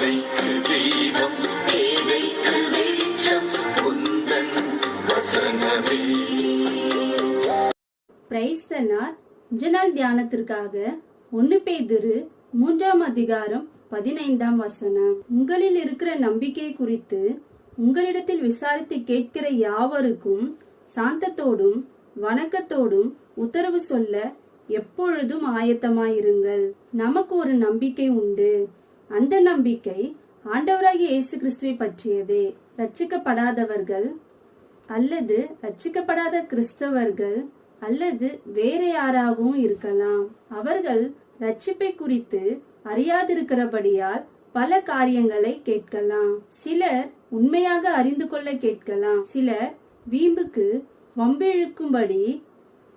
பாதைக்கு தீபம், பேதைக்கு வெளிச்சம் உந்தன் வசனமே. Praise the Lord. இன்றைய நாள் தியானத்திற்காக 1 பேதுரு 3ஆம் அதிகாரம் 15ஆம் வசனம். உங்களில் இருக்கிற நம்பிக்கை குறித்து உங்களிடத்தில் விசாரித்து கேட்கிற யாவருக்கும் சாந்தத்தோடும் வணக்கத்தோடும் உத்தரவு சொல்ல எப்பொழுதும் ஆயத்தமாயிருங்கள். நமக்கு ஒரு நம்பிக்கை உண்டு. அந்த நம்பிக்கை ஆண்டவராகிய இயேசு கிறிஸ்துவை பற்றியதே. ரட்சிக்கப்படாதவர்கள் அல்லது ரட்சிக்கப்படாத கிறிஸ்தவர்கள் அல்லது வேற யாராகவும் இருக்கலாம். அவர்கள் ரட்சிப்பை குறித்து அறியாதிருக்கிறபடியால் பல காரியங்களை கேட்கலாம். சிலர் உண்மையாக அறிந்து கொள்ள கேட்கலாம். சிலர் வீம்புக்கு வம்பிழுக்கும்படி,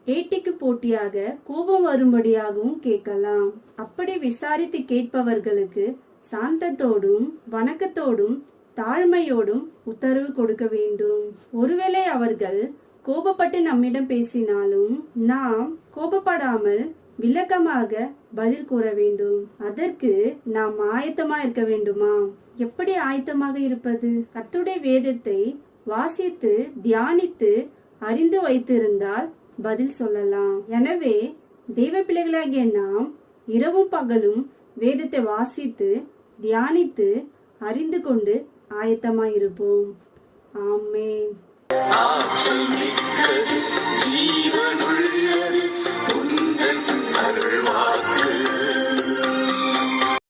ஏட்டிக்கு போட்டியாக கோபம் வரும்படியாகவும் கேட்கலாம். அப்படி விசாரித்து கேட்பவர்களுக்கு சாந்தத்தோடும் வணக்கத்தோடும் தாழ்மையோடும் உத்தரவு கொடுக்க வேண்டும். ஒருவேளை அவர்கள் கோபப்பட்டு நம்மிடம் பேசினாலும் நாம் கோபப்படாமல் விளக்கமாக பதில் கூற வேண்டும். அதற்கு நாம் ஆயத்தமா இருக்க வேண்டுமா? எப்படி ஆயத்தமாக இருப்பது? கர்த்தருடைய வேதத்தை வாசித்து தியானித்து அறிந்து வைத்திருந்தால் பதில் சொல்லலாம். எனவே தெய்வ பிள்ளைகளாகிய நாம் இரவும் பகலும் வேதத்தை வாசித்து தியானித்து அறிந்து கொண்டு ஆயத்தமாயிருப்போம். ஆமென். ஆற்றல் மிக்கது, ஜீவனுள்ளது உந்தன் அருள்வாக்கு.